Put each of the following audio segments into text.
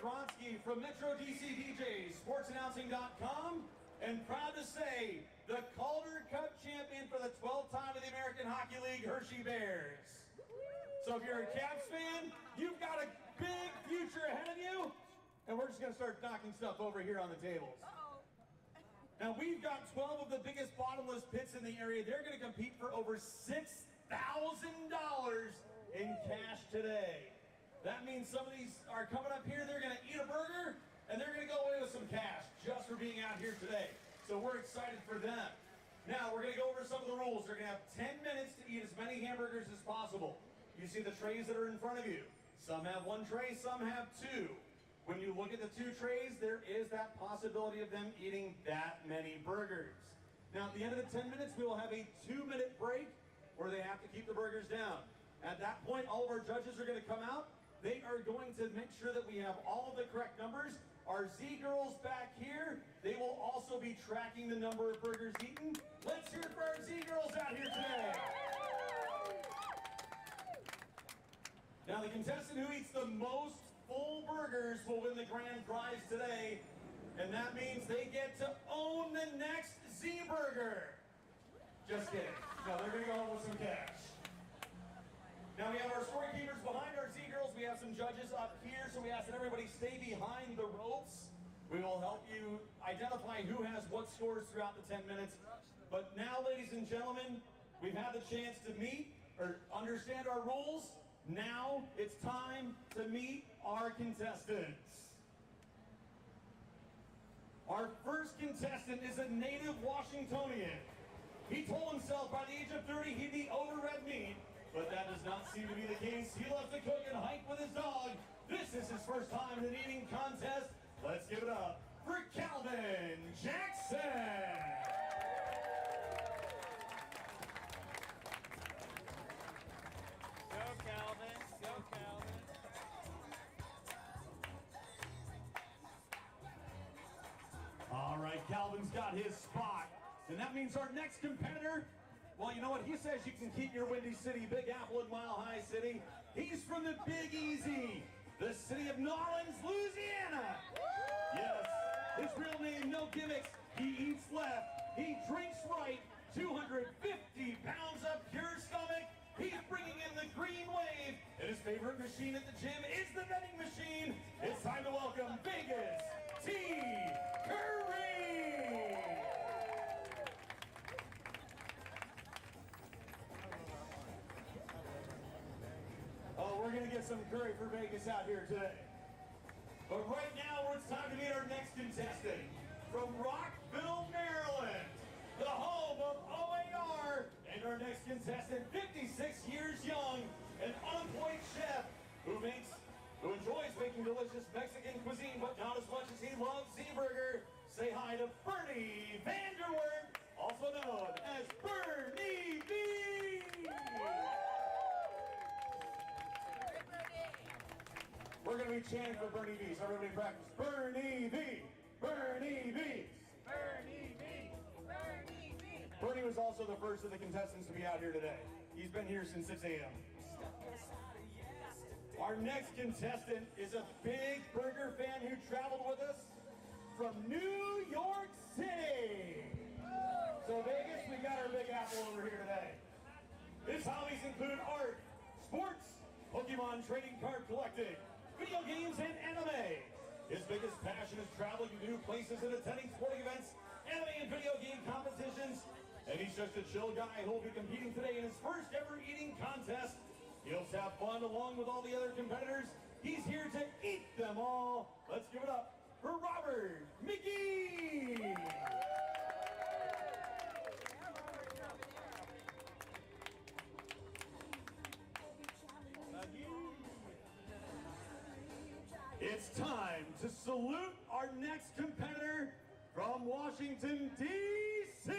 Bronski from Metro DC DJs, sportsannouncing.com, and proud to say the Calder Cup champion for the 12th time of the American Hockey League, Hershey Bears. So if you're a Caps fan, you've got a big future ahead of you, and we're just going to start knocking stuff over here on the tables. Now we've got 12 of the biggest bottomless pits in the area. They're going to compete for over $6,000 in cash today. That means some of these are coming up here, they're going to eat a burger, and they're going to go away with some cash just for being out here today. So we're excited for them. Now we're going to go over some of the rules. They're going to have 10 minutes to eat as many hamburgers as possible. You see the trays that are in front of you. Some have one tray, some have two. When you look at the two trays, there is that possibility of them eating that many burgers. Now at the end of the 10 minutes, we will have a 2-minute break where they have to keep the burgers down. At that point, all of our judges are going to come out. They are going to make sure that we have all of the correct numbers. Our Z girls back here, they will also be tracking the number of burgers eaten. Let's hear it for our Z girls out here today. Now the contestant who eats the most full burgers will win the grand prize today, and that means they get to own the next Z burger. Just kidding. No, they're gonna go home with some cash. Now we have our scorekeepers behind our Z girls. We have some judges up here, so we ask that everybody stay behind the ropes. We will help you identify who has what scores throughout the 10 minutes. But now, ladies and gentlemen, we've had the chance to meet or understand our rules. Now it's time to meet our contestants. Our first contestant is a native Washingtonian. He told himself by the age of 30 he'd be over red meat, but that does not seem to be the case. He loves to cook and hike with his dog. This is his first time in an eating contest. Let's give it up for Calvin Jackson. Go Calvin, go Calvin. All right, Calvin's got his spot. And that means our next competitor, well, you know what? He says you can keep your Windy City, Big Apple, and Mile High City. He's from the Big Easy, the city of New Orleans, Louisiana. Yes, his real name, no gimmicks. He eats left, he drinks right, 250 pounds of pure stomach. He's bringing in the green wave, and his favorite machine at the gym is the vending machine. It's time to welcome Vegas T. Curry. Oh, we're gonna get some curry for Vegas out here today. But right now, it's time to meet our next contestant from Rockville, Maryland, the home of OAR, and our next contestant, 56 years young, an unemployed chef who enjoys making delicious Mexican cuisine, but not as much as he loves Z-Burger. Say hi to Bernie Vanderwerk, also known as Bernie V. We're going to be chanting for Bernie V, so everybody practice. Bernie V, Bernie V, Bernie V, Bernie V. Bernie was also the first of the contestants to be out here today. He's been here since 6 a.m. Our next contestant is a big burger fan who traveled with us from New York City. So Vegas, we got our Big Apple over here today. His hobbies include art, sports, Pokemon trading card collecting, video games, and anime. His biggest passion is traveling to new places and attending sporting events, anime and video game competitions. And he's just a chill guy who will be competing today in his first ever eating contest. He'll have fun along with all the other competitors. He's here to eat them all. Let's give it up for Robert Mickey. It's time to salute our next competitor from Washington, D.C.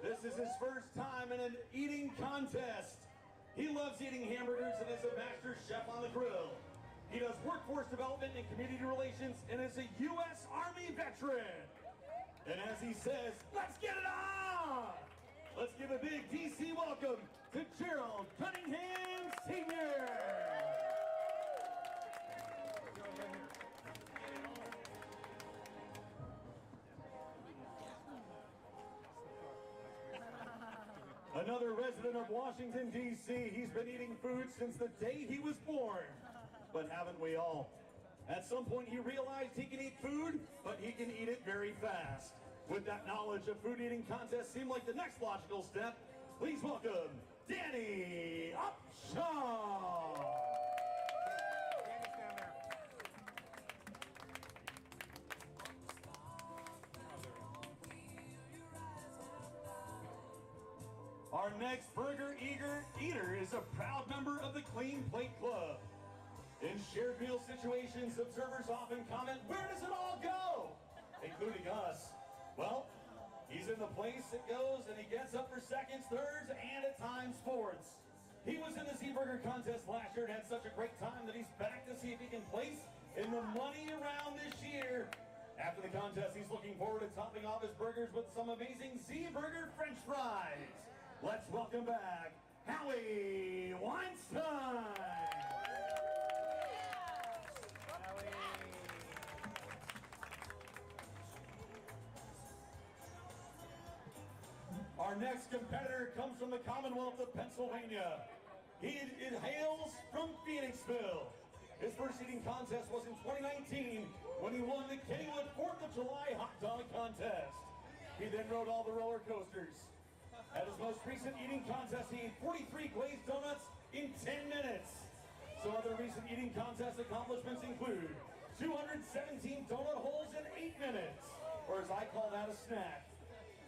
This is his first time in an eating contest. He loves eating hamburgers and is a master chef on the grill. He does workforce development and community relations and is a U.S. Army veteran. And as he says, let's get it on! Let's give a big D.C. welcome to Gerald Cunningham Sr. Another resident of Washington, D.C., he's been eating food since the day he was born. But haven't we all? At some point he realized he can eat food, but he can eat it very fast. With that knowledge, a food eating contest seemed like the next logical step. Please welcome Danny Upshaw. Danny's down there. Our next burger eater is a proud member of the Clean Plate Club. In shared meal situations, observers often comment, "Where does it all go?" Including us. Well, he's in the place it goes, and he gets up for seconds, thirds, and at times fourths. He was in the Z-Burger contest last year and had such a great time that he's back to see if he can place in the money around this year. After the contest, he's looking forward to topping off his burgers with some amazing Z-Burger French fries. Let's welcome back Howie Weinstein. Our next competitor comes from the Commonwealth of Pennsylvania. He hails from Phoenixville. His first eating contest was in 2019 when he won the Kennywood 4th of July hot dog contest. He then rode all the roller coasters. At his most recent eating contest, he ate 43 glazed donuts in 10 minutes. Some other recent eating contest accomplishments include 217 donut holes in 8 minutes, or as I call that, a snack.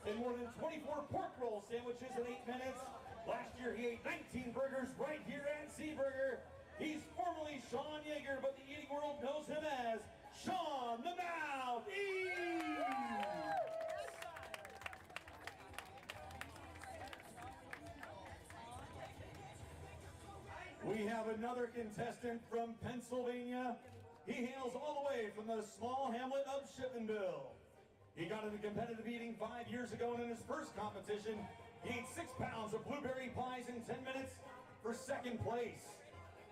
And more than 24 pork roll sandwiches in 8 minutes. Last year, he ate 19 burgers right here at Z-Burger. He's formerly Sean Yeager, but the eating world knows him as Sean the Mouth Eats. We have another contestant from Pennsylvania. He hails all the way from the small hamlet of Shippenville. He got into competitive eating 5 years ago, and in his first competition, he ate 6 pounds of blueberry pies in 10 minutes for second place.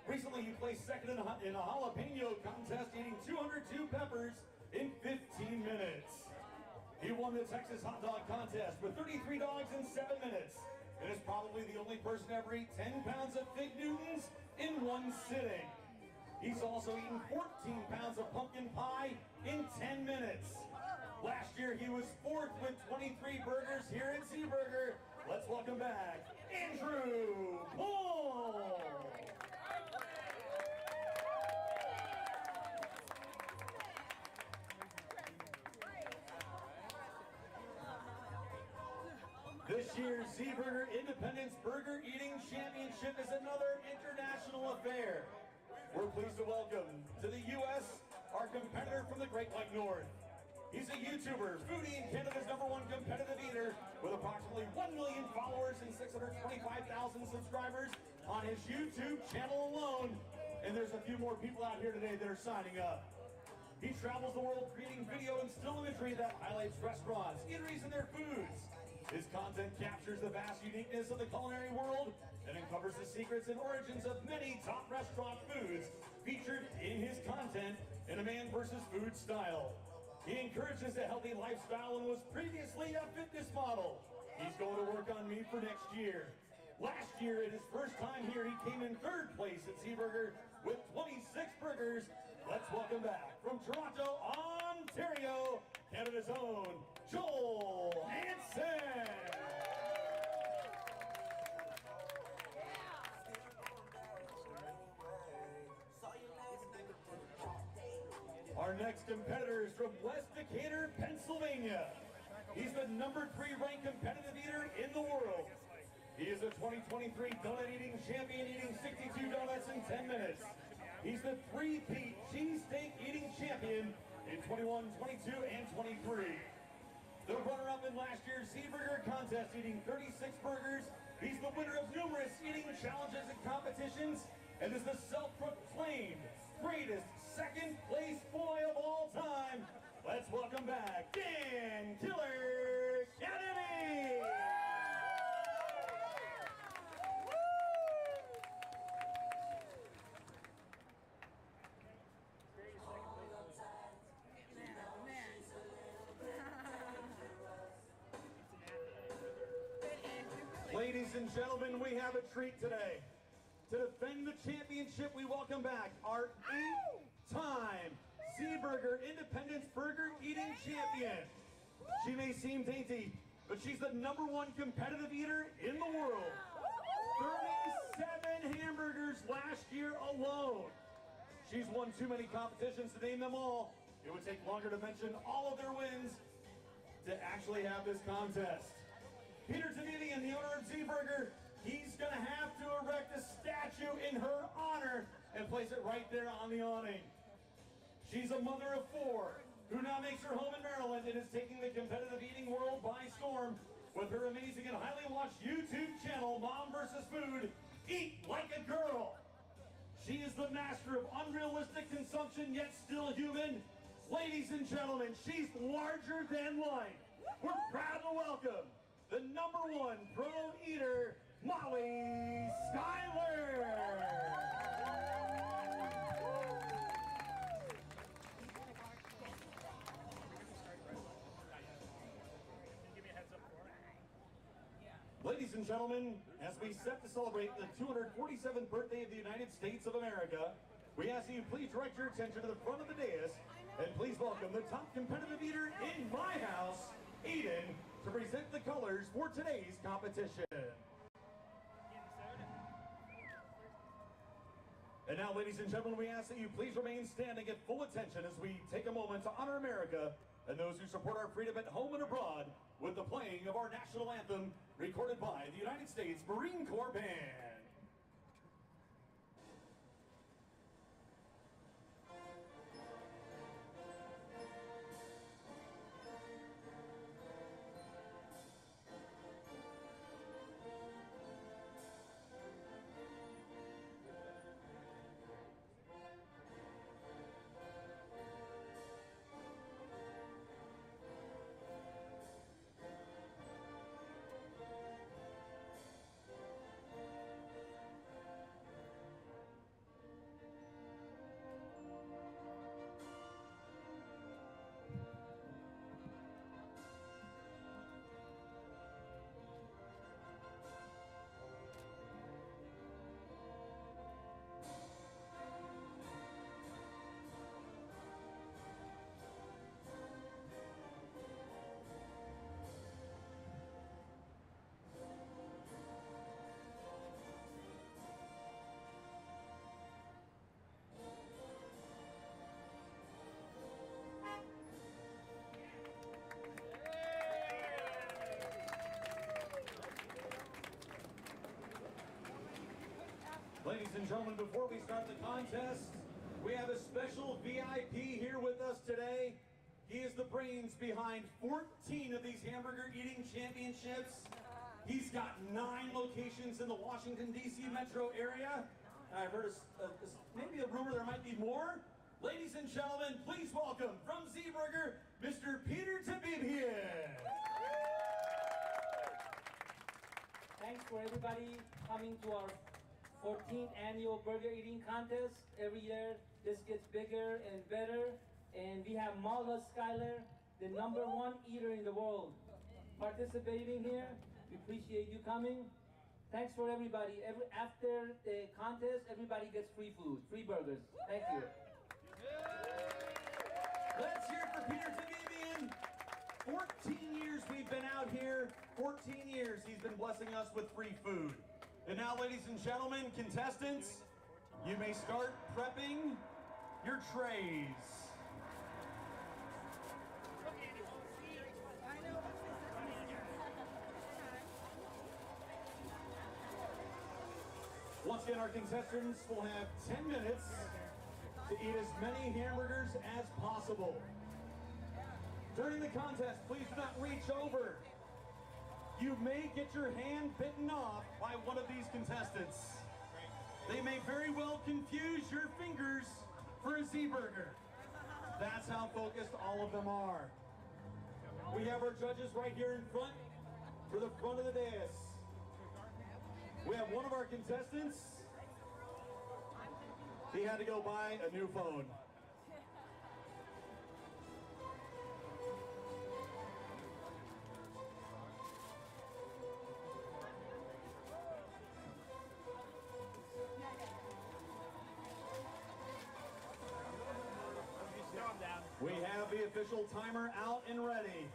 Recently, he placed second in a jalapeno contest, eating 202 peppers in 15 minutes. He won the Texas hot dog contest with 33 dogs in 7 minutes, and is probably the only person to ever eat 10 pounds of Fig Newtons in one sitting. He's also eaten 14 pounds of pumpkin pie in 10 minutes. Last year, he was 4th with 23 burgers here at Z-Burger. Let's welcome back Andrew Paul. This year's Z-Burger Independence Burger Eating Championship is another international affair. We're pleased to welcome to the U.S. our competitor from the Great White North. He's a YouTuber, foodie, and Canada's #1 competitive eater with approximately 1 million followers and 625,000 subscribers on his YouTube channel alone. And there's a few more people out here today that are signing up. He travels the world creating video and still imagery that highlights restaurants, eateries, and their foods. His content captures the vast uniqueness of the culinary world and uncovers the secrets and origins of many top restaurant foods featured in his content in A Man vs. Food style. He encourages a healthy lifestyle and was previously a fitness model. He's going to work on meat for next year. Last year, at his first time here, he came in 3rd place at Z-Burger with 26 burgers. Let's welcome back from Toronto, Ontario, Canada's own Joel Hansen. Our next competitor is from West Decatur, Pennsylvania. He's the #3 ranked competitive eater in the world. He is a 2023 donut eating champion, eating 62 donuts in 10 minutes. He's the 3-peat cheesesteak eating champion in 21, 22, and 23. The runner-up in last year's Z-Burger contest, eating 36 burgers. He's the winner of numerous eating challenges and competitions, and is the self-proclaimed greatest second-place boy of all time. Let's welcome back Dan Killer Kennedy. Ladies and gentlemen, we have a treat today. To defend the championship, we welcome back our 8-time Z-Burger Independence Burger Eating Champion. She may seem dainty, but she's the #1 competitive eater in the world. 37 hamburgers last year alone. She's won too many competitions to name them all. It would take longer to mention all of their wins to actually have this contest. Peter Tavidian, the owner of Z-Burger, he's gonna have to erect a statue in her honor and place it right there on the awning. She's a mother of 4 who now makes her home in Maryland and is taking the competitive eating world by storm with her amazing and highly watched YouTube channel, Mom vs. Food, Eat Like a Girl. She is the master of unrealistic consumption, yet still human. Ladies and gentlemen, she's larger than life. We're proud to welcome the #1 pro eater, Molly Schuyler. Ladies and gentlemen, as we set to celebrate the 247th birthday of the United States of America, we ask that you please direct your attention to the front of the dais and please welcome the top competitive eater in my house, Aiden, to present the colors for today's competition. And now, ladies and gentlemen, we ask that you please remain standing at full attention as we take a moment to honor America and those who support our freedom at home and abroad with the playing of our national anthem, recorded by the United States Marine Corps Band. Ladies and gentlemen, before we start the contest, we have a special VIP here with us today. He is the brains behind 14 of these hamburger eating championships. He's got 9 locations in the Washington, D.C. metro area. I've heard maybe a rumor there might be more. Ladies and gentlemen, please welcome from Z-Burger, Mr. Peter Tavidian. Thanks for everybody coming to our 14th annual burger eating contest. Every year this gets bigger and better, and we have Molly Schuyler, the #1 eater in the world, participating here. We appreciate you coming. Thanks for everybody. After the contest, everybody gets free food, free burgers. Thank you. Let's hear it for Peter Tavidian. 14 years we've been out here. 14 years he's been blessing us with free food. And now, ladies and gentlemen, contestants, you may start prepping your trays. Once again, our contestants will have 10 minutes to eat as many hamburgers as possible. During the contest, please do not reach over. You may get your hand bitten off by one of these contestants. They may very well confuse your fingers for a Z-Burger. That's how focused all of them are. We have our judges right here in front for the front of the dais. We have one of our contestants. He had to go buy a new phone. We have the official timer out and ready.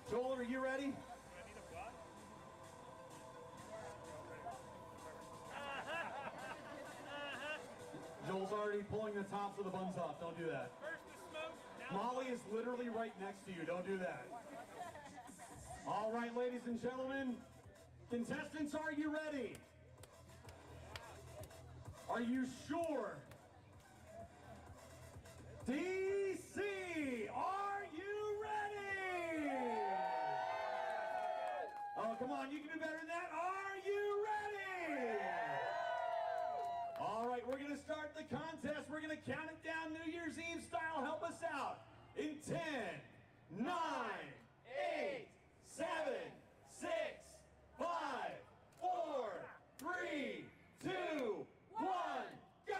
Joel, are you ready? Joel's already pulling the tops of the buns off. Don't do that. Molly is literally right next to you. Don't do that. All right, ladies and gentlemen, contestants, are you ready? Are you sure? DC, are you ready? Oh, come on, you can do better than that. Are you ready? All right, we're going to start the contest. We're going to count it down New Year's Eve style. Help us out. In 10, 9, 8, 7, 6, 5, 4, 3, 2, 1, go!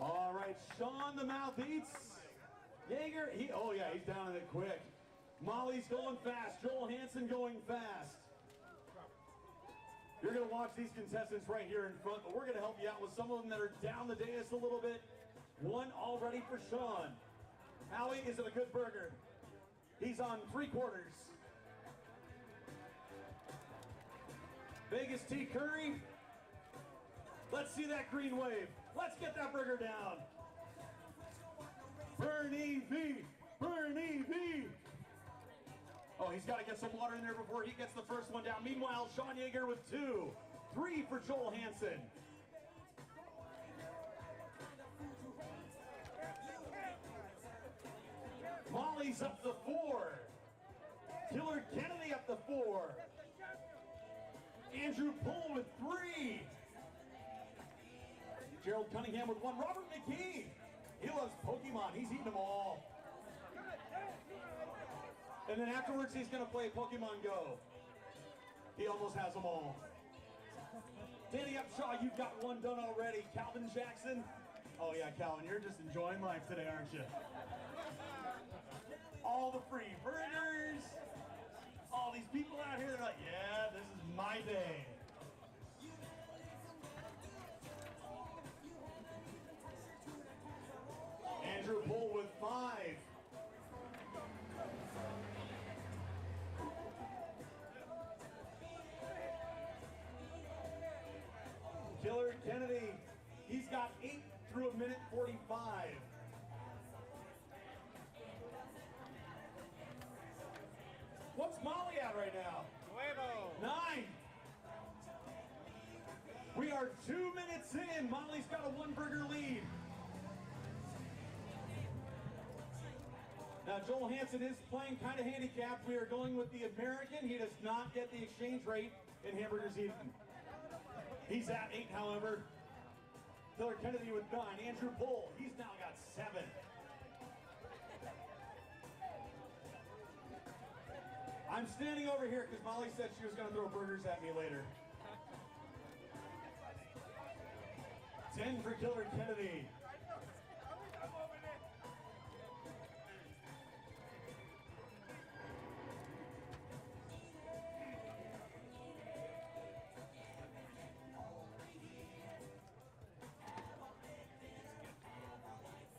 All right, Sean the Mouth Eats. Jaeger, oh yeah, he's down in it quick. Molly's going fast. Joel Hansen going fast. You're going to watch these contestants right here in front, but we're going to help you out with some of them that are down the dais a little bit. One already for Sean. Howie, is it a good burger? He's on 3/4. Vegas T. Curry. Let's see that green wave. Let's get that burger down. Bernie V. Bernie V. Oh, he's got to get some water in there before he gets the first one down. Meanwhile, Sean Jaeger with 2. 3 for Joel Hansen. Molly's up to 4. Killer Kennedy up to 4. Andrew Poole with 3. Gerald Cunningham with 1. Robert McKee. He loves Pokemon. He's eating them all. And then afterwards, he's going to play Pokemon Go. He almost has them all. Danny Upshaw, you've got 1 done already. Calvin Jackson. Oh yeah, Calvin, you're just enjoying life today, aren't you? All the free burgers. All these people out here, they're like, yeah, this is my day. Andrew Poole with 5. Killer Kennedy, he's got 8 through 1:45. What's Molly at right now? 9. We are 2 minutes in. Molly's got a 1-burger lead. Now, Joel Hansen is playing kind of handicapped. We are going with the American. He does not get the exchange rate in hamburgers eaten. He's at 8, however. Killer Kennedy with 9. Andrew Poole, he's now got 7. I'm standing over here because Molly said she was going to throw burgers at me later. 10 for Killer Kennedy.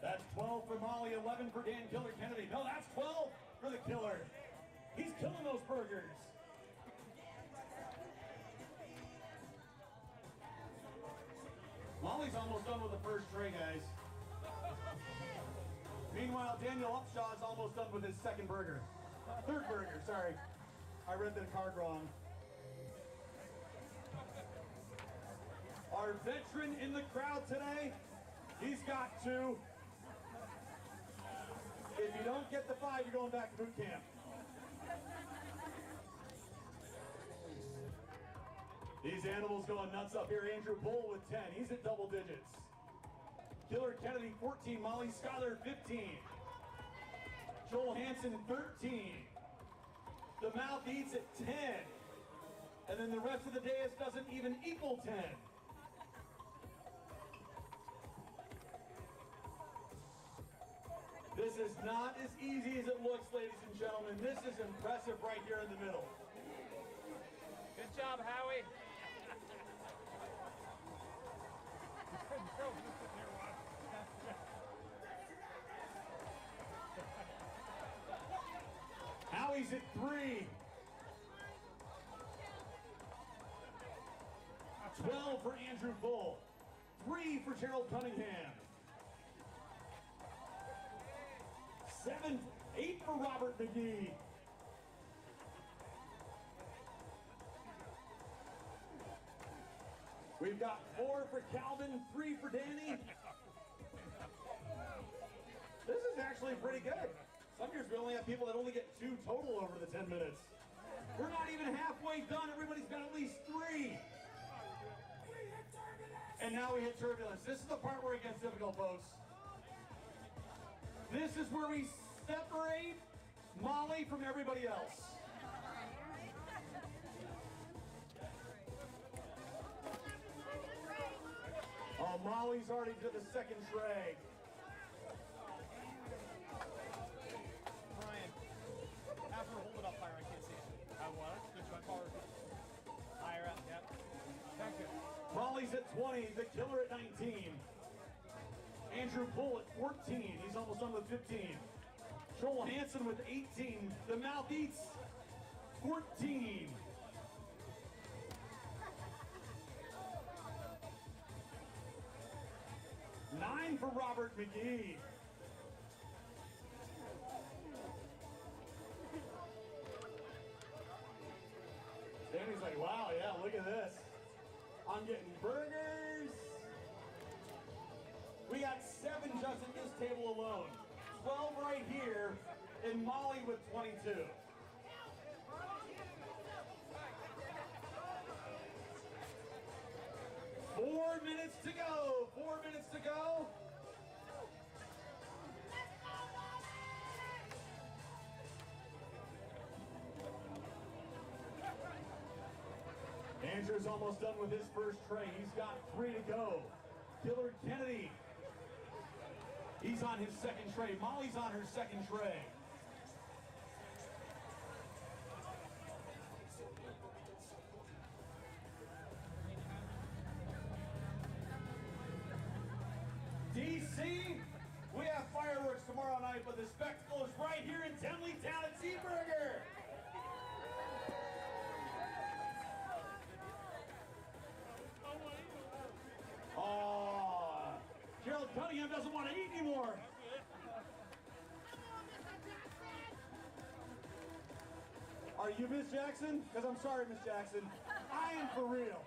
That's 12 for Molly, 11 for Dan Killer Kennedy. No, that's 12 for the Killer. He's killing those burgers. Molly's almost done with the first tray, guys. Meanwhile, Daniel Upshaw is almost done with his second burger. Third burger, sorry. I read the card wrong. Our veteran in the crowd today, he's got 2. If you don't get the 5, you're going back to boot camp. These animals going nuts up here. Andrew Poole with 10. He's at double digits. Killer Kennedy, 14. Molly Schuyler, 15. Joel Hansen, 13. The Mouth Eats at 10. And then the rest of the dais doesn't even equal 10. This This is not as easy as it looks, ladies and gentlemen. This is impressive right here in the middle. Good job, Howie. Howie's at 3. 12 for Andrew Bull. 3 for Gerald Cunningham. 8 for Robert McGee. We've got 4 for Calvin, 3 for Danny. This is actually pretty good. Some years we only have people that only get 2 total over the 10 minutes. We're not even halfway done. Everybody's got at least 3. And now we hit turbulence. This is the part where it gets difficult, folks. This is where we separate Molly from everybody else. Oh, Molly's already to the second tray. Brian, have her hold it up higher. I can't see it. I want it. Good try. Forward. Higher up. Yep. Thank you. Molly's at 20. The Killer at 19. Andrew Bull at 14. He's almost done with 15. Joel Hansen with 18. The Mouth Eats 14. Nine for Robert McGee. Danny's like, wow, yeah, look at this. I'm getting burgers. We got 7 just at this table alone. 12 right here, and Molly with 22. Four minutes to go. 4 minutes to go. Andrew's almost done with his first tray. He's got 3 to go. Killer Kennedy. He's on his second tray. Molly's on her second tray. DC, we have fireworks tomorrow night, but the spectacle is right here in Tenleytown at Seaburger. Oh, Gerald Cunningham doesn't want to eat anymore. Are you Miss Jackson? Because I'm sorry, Miss Jackson. I am for real.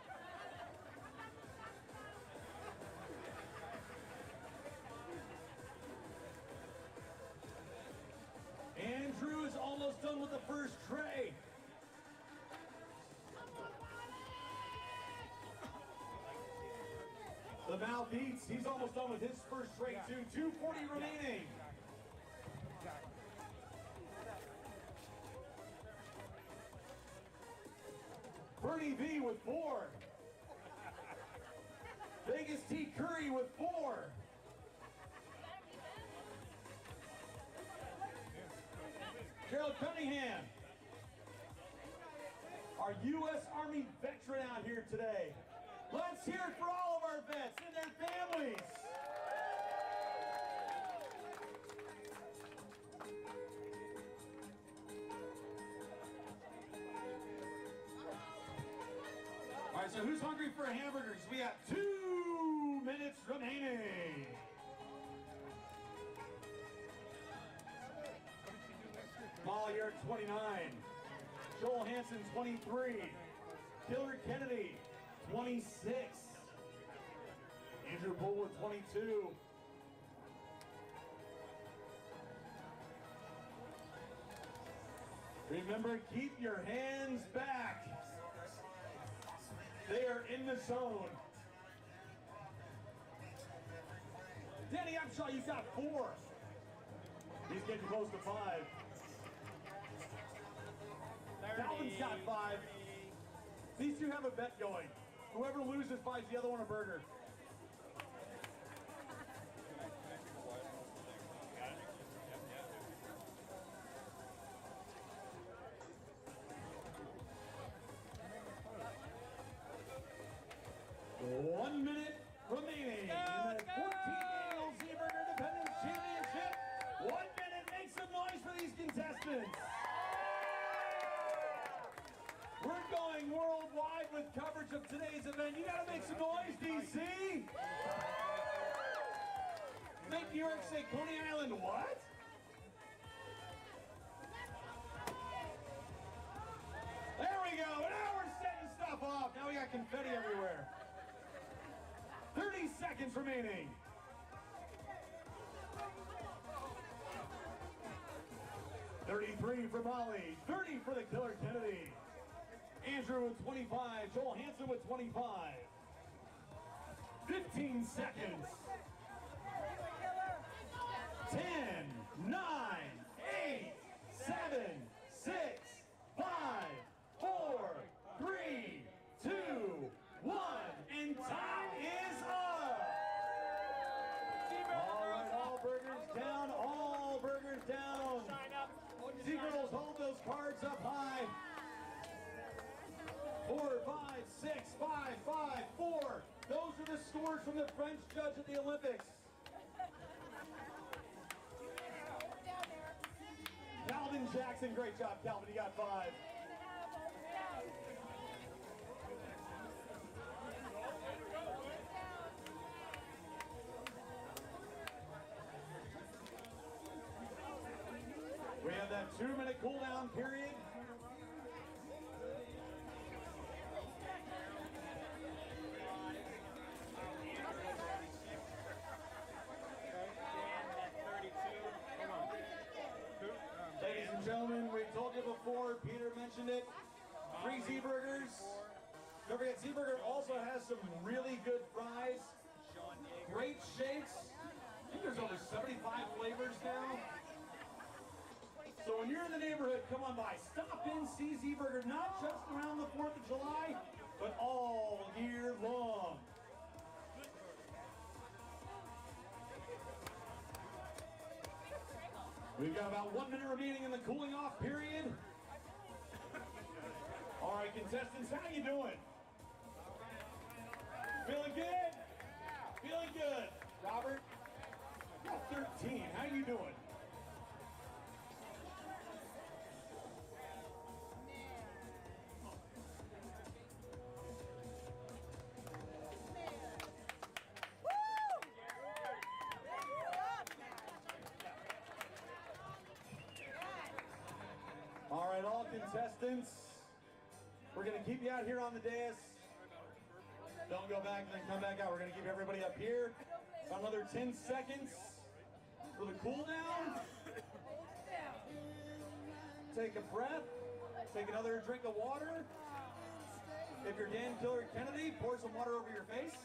Andrew is almost done with the first tray. The Mouth Eats, he's almost done with his first tray too. 240 remaining. Bernie V with 4. Vegas T. Curry with 4. Gerald Cunningham, our U.S. Army veteran out here today. Let's hear it for all of our vets and their families. All right, so who's hungry for hamburgers? We have 2 minutes remaining. Molly, you're at 29. Joel Hansen, 23. Killer Kennedy, 26. Andrew Bull with 22. Remember, keep your hands back. They are in the zone. Danny Upshaw, you've got 4. He's getting close to 5. Calvin's got 5. These two have a bet going. Whoever loses buys the other one a burger. New York say Coney Island what? There we go. Now we're setting stuff off. Now we got confetti everywhere. 30 seconds remaining. $33 for Molly, 30 for the Killer Kennedy. Andrew with 25, Joel Hansen with 25. 15 seconds. 10, 9, 8, 7, 6, 5, 4, 3, 2, 1, and time is up. All right, all burgers down, all burgers down. Z-Girls, hold those cards up high. 4, 5, 6, 5, 5, 4. Those are the scores from the French judge at the Olympics. Calvin Jackson, great job, Calvin, you got 5. We have that 2-minute cool down period. Ladies and gentlemen, we told you before, Peter mentioned it, free Z-Burgers. Don't forget, Z-Burger also has some really good fries, great shakes. I think there's over 75 flavors now. So when you're in the neighborhood, come on by. Stop in, see Z-Burger, not just around the 4th of July, but all year long. We've got about 1 minute remaining in the cooling off period. All right, contestants, how you doing? Feeling good? Feeling good. Robert, you're 13. How you doing? All right, all contestants, we're going to keep you out here on the dais. Don't go back and then come back out. We're going to keep everybody up here. So another 10 seconds for the cool down. Take a breath. Take another drink of water. If you're Dan Killer Kennedy, pour some water over your face.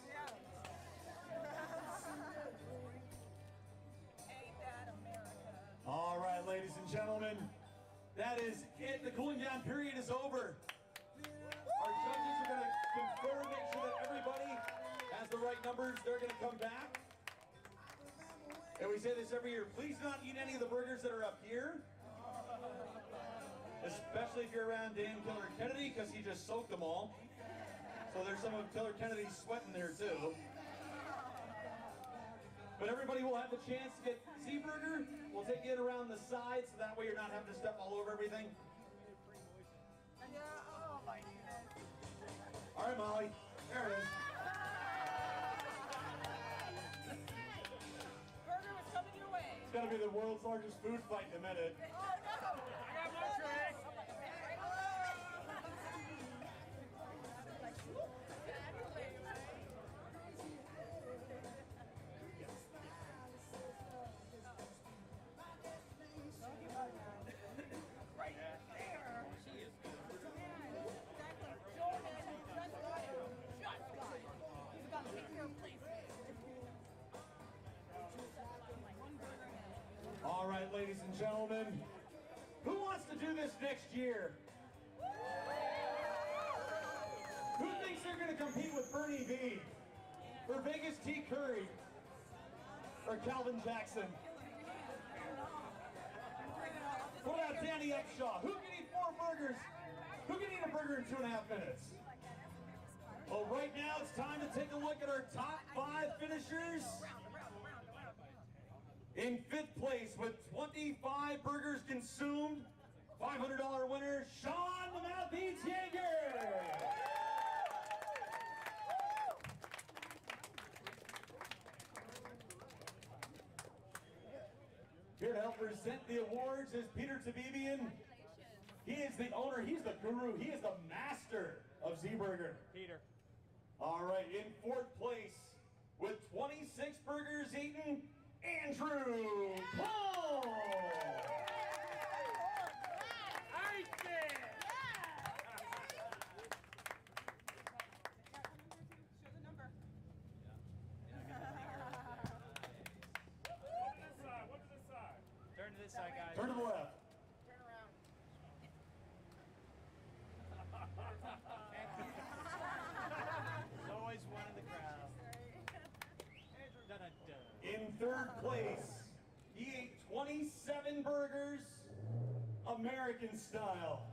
All right, ladies and gentlemen. That is it. The cooling down period is over. Our judges are going to confirm, make sure that everybody has the right numbers. They're going to come back. And we say this every year. Please not eat any of the burgers that are up here. Especially if you're around Dan Killer Kennedy, because he just soaked them all. So there's some of Killer Kennedy's sweat in there too. But everybody will have the chance to get Z-Burger. We'll take it around the side, so that way you're not having to step all over everything. All right, Molly. There it is. Burger was coming your way. It's going to be the world's largest food fight in a minute. Oh, no. I got my tray. All right, ladies and gentlemen, who wants to do this next year? Who thinks they're going to compete with Bernie V, or Vegas T. Curry, or Calvin Jackson? What about Danny Upshaw? Who can eat 4 burgers? Who can eat a burger in 2.5 minutes? Well, right now it's time to take a look at our top 5 finishers. In 5th place with 25 burgers consumed, $500 winner, Sean the Mouthpiece Yeager. Here to help present the awards is Peter Tabibian. He is the owner, he's the guru, he is the master of Z-Burger. Peter. All right, in fourth place with 26 burgers eaten, Andrew Paul. Turn to this side, guys. Turn to the left. Turn around. There's always one in the crowd. Dun-dun-dun. In third place, he ate 27 burgers, American style.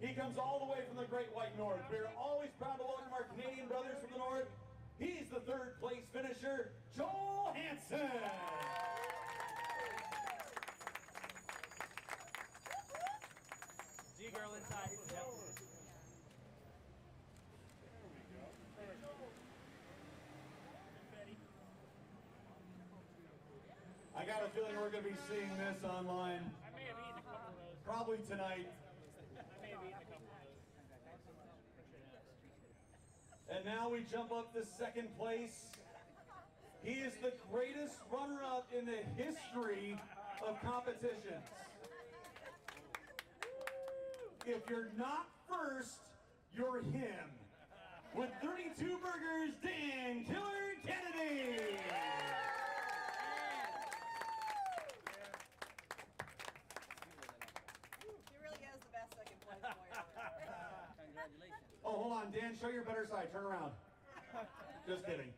He comes all the way from the Great White North. We're always proud to welcome our Canadian brothers from the North. He's the third place finisher, Joel Hansen. Z-girl inside. Yep. I got a feeling we're going to be seeing this online I may have eaten a couple of those. probably tonight. I may have eaten a couple of those. And now we jump up to second place. He is the greatest runner-up in the history of competitions. If you're not first, you're him. With 32 burgers, Dan Killer Kennedy. He really is the best second place boy ever. Congratulations. Oh, hold on, Dan, show your better side. Turn around. Just kidding.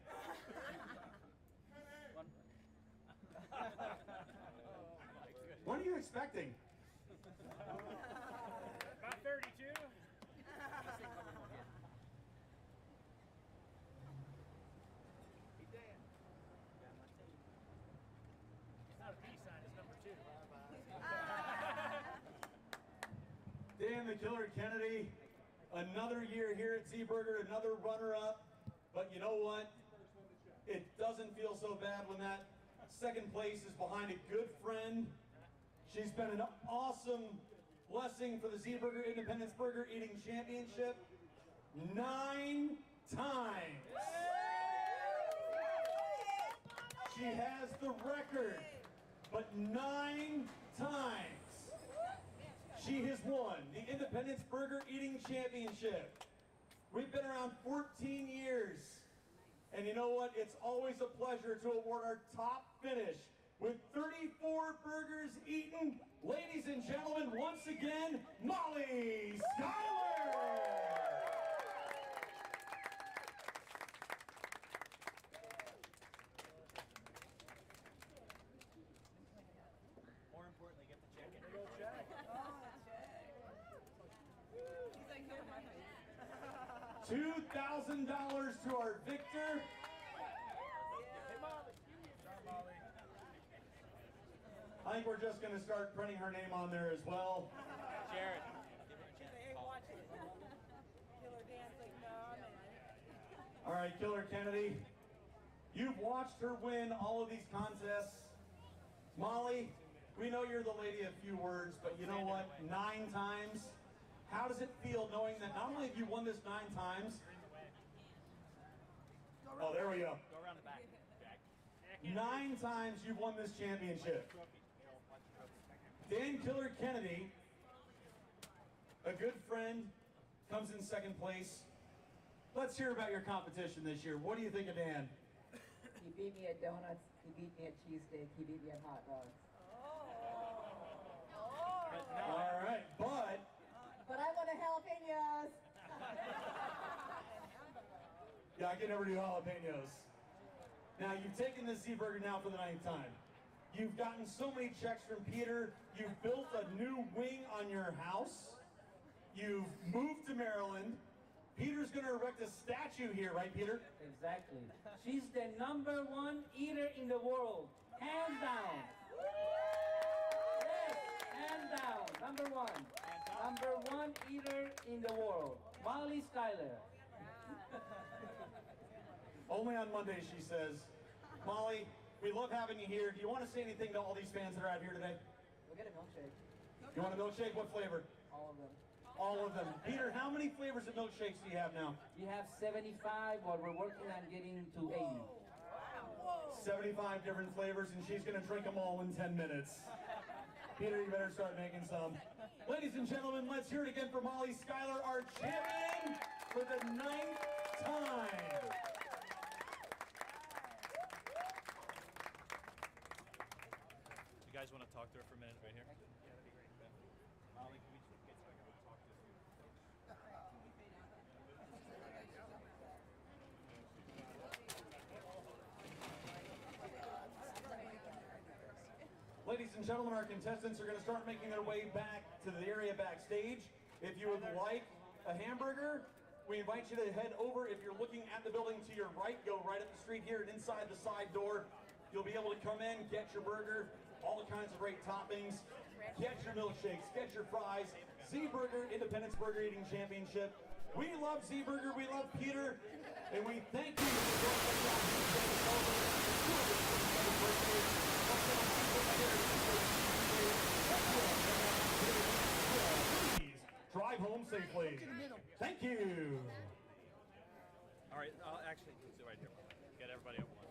What are you expecting? About 32. It's not a peace sign, it's number 2. Dan the Killer Kennedy, another year here at Z-Burger, another runner-up. But you know what? It doesn't feel so bad when that second place is behind a good friend. She's been an awesome blessing for the Z-Burger Independence Burger Eating Championship 9 times. She has the record, but 9 times she has won the Independence Burger Eating Championship. We've been around 14 years. And you know what? It's always a pleasure to award our top finish with 34 burgers eaten. Ladies and gentlemen, once again, Molly Schuyler! More importantly, get the check in. $2,000 to our victor. I think we're just going to start printing her name on there as well. Jared. They watch it. Killer Dan's like, no, man. All right, Killer Kennedy, you've watched her win all of these contests. Molly, we know you're the lady of few words, but you know what? 9 times. How does it feel knowing that not only have you won this 9 times? Oh, there we go. Go around the back. 9 times you've won this championship. Dan Killer Kennedy, a good friend, comes in second place. Let's hear about your competition this year. What do you think of Dan? He beat me at donuts, he beat me at cheesesteak, he beat me at hot dogs. All right, But I want jalapenos! yeah, I can never do jalapenos. Now, you've taken this Z-Burger now for the 9th time. You've gotten so many checks from Peter. You've built a new wing on your house. You've moved to Maryland. Peter's going to erect a statue here, right, Peter? Exactly. She's the #1 eater in the world. Hands down. Yes, hands down. #1 eater in the world. Molly Schuyler. Only on Monday, she says. Molly, We love having you here. Do you want to say anything to all these fans that are out here today? We'll get a milkshake. You want a milkshake? What flavor? All of them. All of them. Peter, how many flavors of milkshakes do you have now? We have 75, but we're working on getting to 80. 75 different flavors, and she's going to drink them all in 10 minutes. Peter, you better start making some. Ladies and gentlemen, let's hear it again for Molly Schuyler, our champion for the 9th time. You guys want to talk to her for a minute right here? Yeah, that'd be great. Molly, can we just get back up and talk to you? Ladies and gentlemen, our contestants are going to start making their way back to the area backstage. If you would like a hamburger, we invite you to head over. If you're looking at the building to your right, go right up the street here and inside the side door. You'll be able to come in, get your burger, all the kinds of great toppings, get your milkshakes, get your fries. Z-Burger Independence Burger Eating Championship. We love Z-Burger, we love Peter, and we thank you for joining us on Please drive home safely. Thank you. All right, actually, let's do it right here. Get everybody up one.